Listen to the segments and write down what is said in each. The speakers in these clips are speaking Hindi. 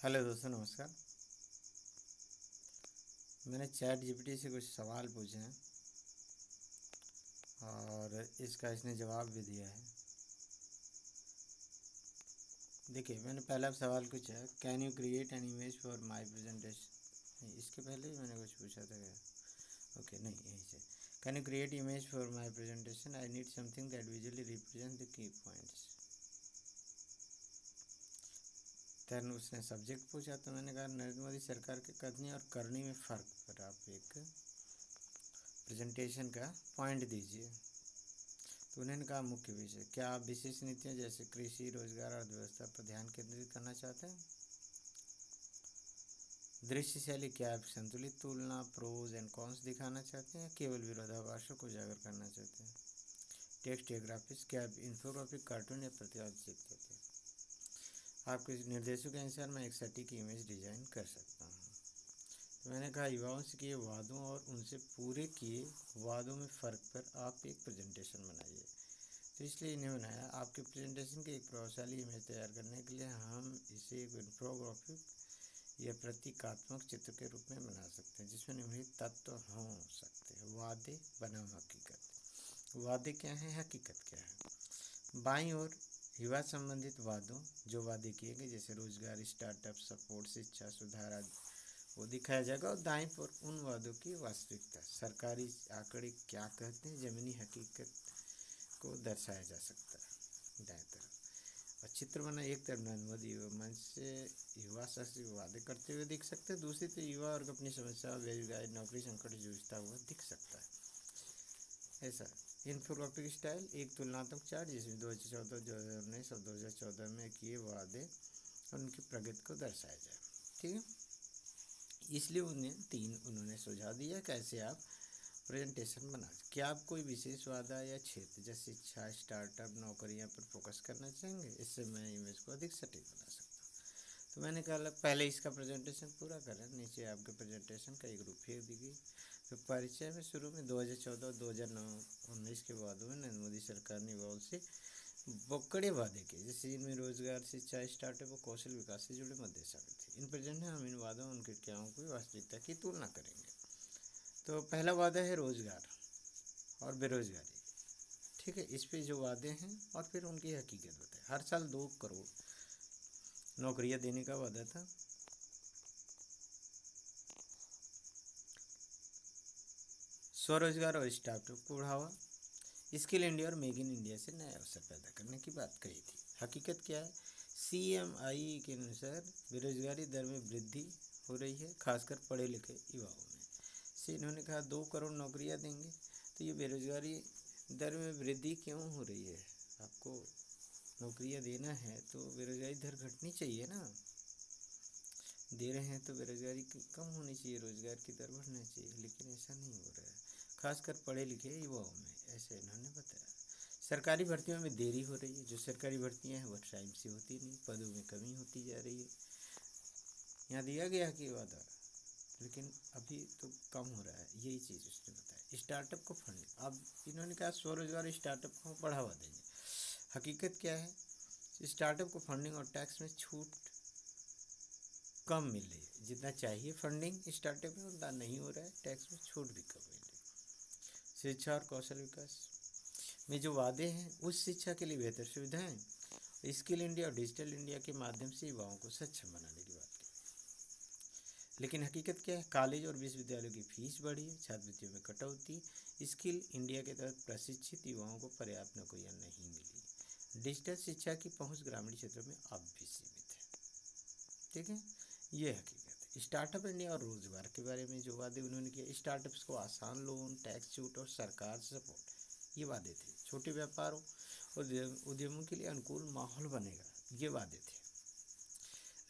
हेलो दोस्तों, नमस्कार। मैंने चैट जीपीटी से कुछ सवाल पूछे हैं और इसका इसने जवाब भी दिया है। देखिए, मैंने पहला सवाल पूछा है, can you create an image for my presentation. नहीं, इसके पहले ही मैंने कुछ पूछा था क्या? ओके, नहीं, यहीं से। Can you create image for my presentation, I need something that visually represent the key points. Then उसने सब्जेक्ट पूछा, तो मैंने कहा नरेंद्र मोदी सरकार के कथनी और करनी में फ़र्क पर आप एक प्रेजेंटेशन का पॉइंट दीजिए। तो उन्होंने कहा मुख्य विषय क्या आप विशेष नीतियों जैसे कृषि, रोजगार, अर्थव्यवस्था पर ध्यान केंद्रित करना चाहते हैं। दृश्य शैली क्या आप संतुलित तुलना, प्रोज एंड कॉन्स दिखाना चाहते हैं, केवल विरोधाभासों को उजागर करना चाहते हैं। टेक्स्ट या ग्राफिक्स क्या आप इन्फोग्राफिक, कार्टून या प्रतिवाचित चाहते हैं। आपके निर्देशों के अनुसार मैं एक सटीक इमेज डिजाइन कर सकता हूँ। तो मैंने कहा युवाओं से किए वादों और उनसे पूरे किए वादों में फ़र्क पर आप एक प्रेजेंटेशन बनाइए। तो इसलिए इन्हें बनाया। आपके प्रेजेंटेशन के एक प्रभावशाली इमेज तैयार करने के लिए हम इसे एक इन्फोग्राफिक या प्रतीकात्मक चित्र के रूप में बना सकते हैं, जिसमें निम्नलिखित तत्व हो सकते हैं। वादे बनाम हकीकत। वादे क्या हैं, हकीकत क्या है। बाईं ओर युवा संबंधित वादों जो वादे किए गए, जैसे रोजगार, स्टार्टअप, सपोर्ट, शिक्षा सुधार आदि, वो दिखाया जाएगा। और दाईं पर उन वादों की वास्तविकता, सरकारी आंकड़े क्या कहते हैं, ज़मीनी हकीकत को दर्शाया जा सकता है। दाएं तरफ और चित्र बना, एक तरफ नरेंद्र मोदी युवा मंच से युवा शास्त्री वादे करते हुए दिख सकते हैं, दूसरी तरफ युवा वर्ग अपनी समस्या, बेरोजगारी, नौकरी संकट जूझता हुआ दिख सकता है। ऐसा इन्फोग्राफिक स्टाइल, एक तुलनात्मक चार्ट जिसमें 2014, 2019 और 2014 में किए वादे और उनकी प्रगति को दर्शाया जाए। ठीक है, इसलिए उन्होंने सुझाव दिया कैसे आप प्रेजेंटेशन बना। क्या आप कोई विशेष वादा या क्षेत्र जैसे शिक्षा, स्टार्टअप, नौकरियां पर फोकस करना चाहेंगे, इससे मैं इमेज को अधिक सटीक बना सकता हूँ। तो मैंने कहा पहले इसका प्रेजेंटेशन पूरा करें। नीचे आपके प्रेजेंटेशन का एक रूपरेखा दी गई। तो परिचय में शुरू में 2014 2019 के वादों में नरेंद्र मोदी सरकार ने युवाओं से बड़े वादे किए, जैसे इनमें रोजगार, शिक्षा, स्टार्टअप और कौशल विकास से जुड़े मुद्दे शामिल थे। इन प्रेजेंट में हम इन वादों और उनके क्रियाओं की वास्तविकता की तुलना करेंगे। तो पहला वादा है रोजगार और बेरोजगारी। ठीक है, इस पे जो वादे हैं और फिर उनकी हकीकत बताए। हर साल 2 करोड़ नौकरियां देने का वादा था। स्वरोजगार और स्टार्टअप को बढ़ावा, स्किल इंडिया और मेक इन इंडिया से नए अवसर पैदा करने की बात कही थी। हकीकत क्या है, CMI के अनुसार बेरोजगारी दर में वृद्धि हो रही है, खासकर पढ़े लिखे युवाओं में से। इन्होंने कहा 2 करोड़ नौकरियां देंगे। तो ये बेरोजगारी दर में वृद्धि क्यों हो रही है? आपको नौकरियां देना है तो बेरोजगारी दर घटनी चाहिए ना। दे रहे हैं तो बेरोजगारी कम होनी चाहिए, रोजगार की दर बढ़नी चाहिए, लेकिन ऐसा नहीं हो रहा है, खासकर पढ़े लिखे युवाओं में, ऐसे इन्होंने बताया। सरकारी भर्तियों में देरी हो रही है। जो सरकारी भर्तियां हैं वह टाइम से होती नहीं, पदों में कमी होती जा रही है। यहाँ दिया गया कि वादा, लेकिन अभी तो कम हो रहा है, यही चीज़ उसने बताया। स्टार्टअप को फंडिंग, अब इन्होंने कहा स्वरोजगार स्टार्टअप को बढ़ावा देंगे। हकीकत क्या है, स्टार्टअप को फंडिंग और टैक्स में छूट कम मिल रही है। जितना चाहिए फंडिंग स्टार्टअप में उतना नहीं हो रहा है, टैक्स में छूट भी कम मिल रही है। शिक्षा और कौशल विकास में जो वादे हैं, उस शिक्षा के लिए बेहतर सुविधाएं, स्किल इंडिया और डिजिटल इंडिया के माध्यम से युवाओं को सक्षम बनाने की बात की। लेकिन हकीकत क्या है, कॉलेज और विश्वविद्यालयों की फीस बढ़ी है, छात्रवृत्तियों में कटौती, स्किल इंडिया के तहत प्रशिक्षित युवाओं को पर्याप्त नौकरियां नहीं मिली, डिजिटल शिक्षा की पहुंच ग्रामीण क्षेत्रों में अब भी सीमित है। ठीक है, ये हकीकत है। स्टार्टअप इंडिया और रोजगार के बारे में जो वादे उन्होंने किया, स्टार्टअप्स को आसान लोन, टैक्स छूट और सरकार सपोर्ट, ये वादे थे। छोटे व्यापारों और उद्यमों के लिए अनुकूल माहौल बनेगा, ये वादे थे।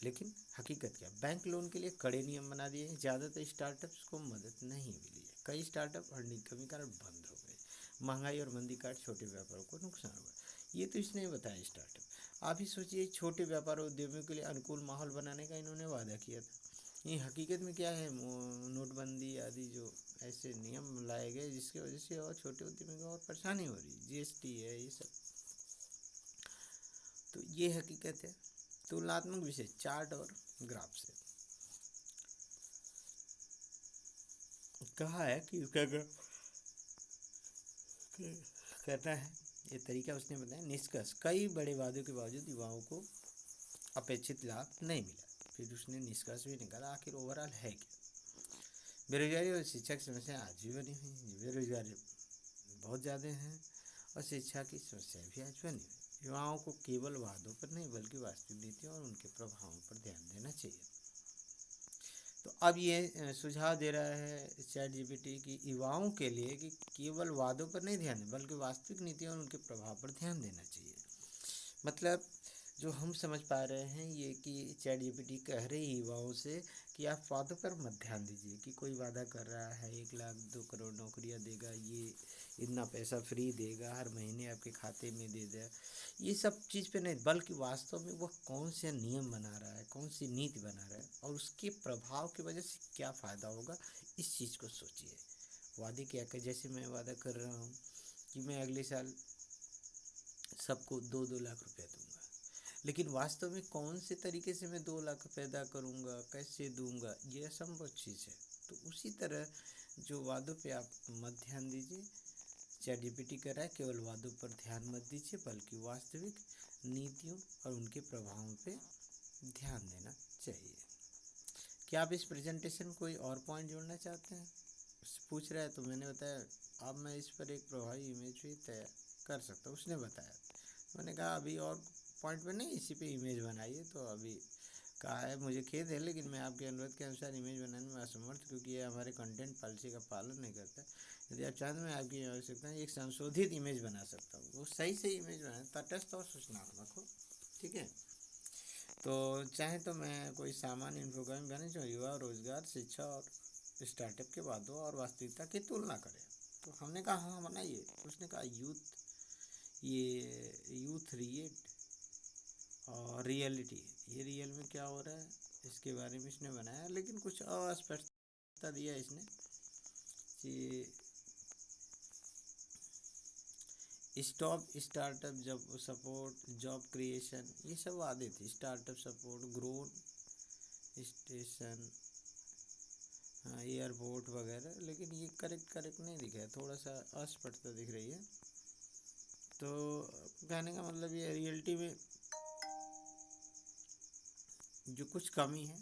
लेकिन हकीकत क्या, बैंक लोन के लिए कड़े नियम बना दिए हैं, ज़्यादातर स्टार्टअप्स को मदद नहीं मिली है, कई स्टार्टअप फंडिंग कमी कारण बंद हो गए, महंगाई और मंदी कारण छोटे व्यापारों को नुकसान हुआ। ये तो इसने बताया स्टार्टअप। आप ही सोचिए, छोटे व्यापार और उद्यमियों के लिए अनुकूल माहौल बनाने का इन्होंने वादा किया था। ये हकीकत में क्या है, नोटबंदी आदि जो ऐसे नियम लाए गए जिसकी वजह से और छोटे उद्यमियों को और परेशानी हो रही, GST है, ये सब। तो ये हकीकत है। तुलनात्मक विषय चार्ट और ग्राफ से कहा है कि क्या करना है। ये तरीका उसने बताया। निष्कर्ष, कई बड़े वादों के बावजूद युवाओं को अपेक्षित लाभ नहीं मिला। फिर उसने निष्कर्ष भी निकाला आखिर ओवरऑल है क्या। बेरोजगारी और शिक्षा की समस्या आज भी बनी हुई है। बेरोजगारी बहुत ज़्यादा है और शिक्षा की समस्या भी आज बनी हुई। युवाओं को केवल वादों पर नहीं बल्कि वास्तविक नीतियों और उनके प्रभावों पर ध्यान देना चाहिए। तो अब ये सुझाव दे रहा है चैट जीपीटी की युवाओं के लिए कि केवल वादों पर नहीं ध्यान दें बल्कि वास्तविक नीतियों और उनके प्रभाव पर ध्यान देना चाहिए। मतलब जो हम समझ पा रहे हैं ये कि चैट जीपीटी कह रही युवाओं से कि आप वादों पर मत ध्यान दीजिए कि कोई वादा कर रहा है 1 लाख 2 करोड़ नौकरियां देगा, ये इतना पैसा फ्री देगा, हर महीने आपके खाते में दे देगा, ये सब चीज़ पे नहीं बल्कि वास्तव में वह कौन से नियम बना रहा है, कौन सी नीति बना रहा है और उसके प्रभाव की वजह से क्या फ़ायदा होगा, इस चीज़ को सोचिए। वादे क्या कर, जैसे मैं वादा कर रहा हूँ कि मैं अगले साल सबको 2-2 लाख रुपया दूंगा, लेकिन वास्तव में कौन से तरीके से मैं 2 लाख पैदा करूंगा, कैसे दूंगा, ये असंभव चीज़ है। तो उसी तरह जो वादों पे आप मत ध्यान दीजिए, चैट जीपीटी कह रहा है केवल वादों पर ध्यान मत दीजिए बल्कि वास्तविक नीतियों और उनके प्रभावों पे ध्यान देना चाहिए। क्या आप इस प्रेजेंटेशन में कोई और पॉइंट जोड़ना चाहते हैं? पूछ रहा है तो मैंने बताया अब मैं इस पर एक प्रभावी इमेज भी तैयार कर सकता हूँ। उसने बताया, मैंने कहा अभी और पॉइंट पे नहीं, इसी पे इमेज बनाइए। तो अभी कहा है मुझे खेद है लेकिन मैं आपके अनुरोध के अनुसार इमेज बनाने में असमर्थ, क्योंकि ये हमारे कंटेंट पॉलिसी का पालन नहीं करता। यदि आप चाहते हैं मैं आपकी आवश्यकता है एक संशोधित इमेज बना सकता हूँ, वो सही इमेज बनाए, तटस्थ और सूचनात्मक हो। ठीक है, तो चाहे तो मैं कोई सामान्य इन्फोग्राफिक बनाने जो युवा, रोजगार, शिक्षा और स्टार्टअप के वादों और वास्तविकता की तुलना करें। तो हमने कहा हाँ बनाइए। उसने कहा यूथ और रियलिटी, ये रियल में क्या हो रहा है इसके बारे में इसने बनाया, लेकिन कुछ अस्पष्टता दिया इसने कि स्टॉप स्टार्टअप जब सपोर्ट जॉब क्रिएशन, ये सब वादे थे। Startup support, growth station, airport वगैरह, लेकिन ये करेक्ट नहीं दिखा है, थोड़ा सा अस्पष्टता दिख रही है। तो कहने का मतलब ये रियलिटी में जो कुछ कमी है,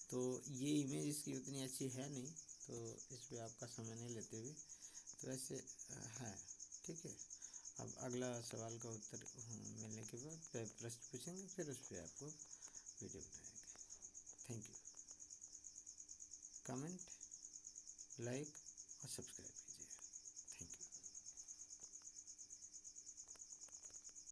तो ये इमेज इसकी उतनी अच्छी है नहीं, तो इस पर आपका समय नहीं लेते हुए तो ऐसे है। ठीक है, अब अगला सवाल का उत्तर मिलने के बाद प्रश्न पूछेंगे, फिर उस पर आपको वीडियो बनाएंगे। Thank you. कमेंट, लाइक और सब्सक्राइब।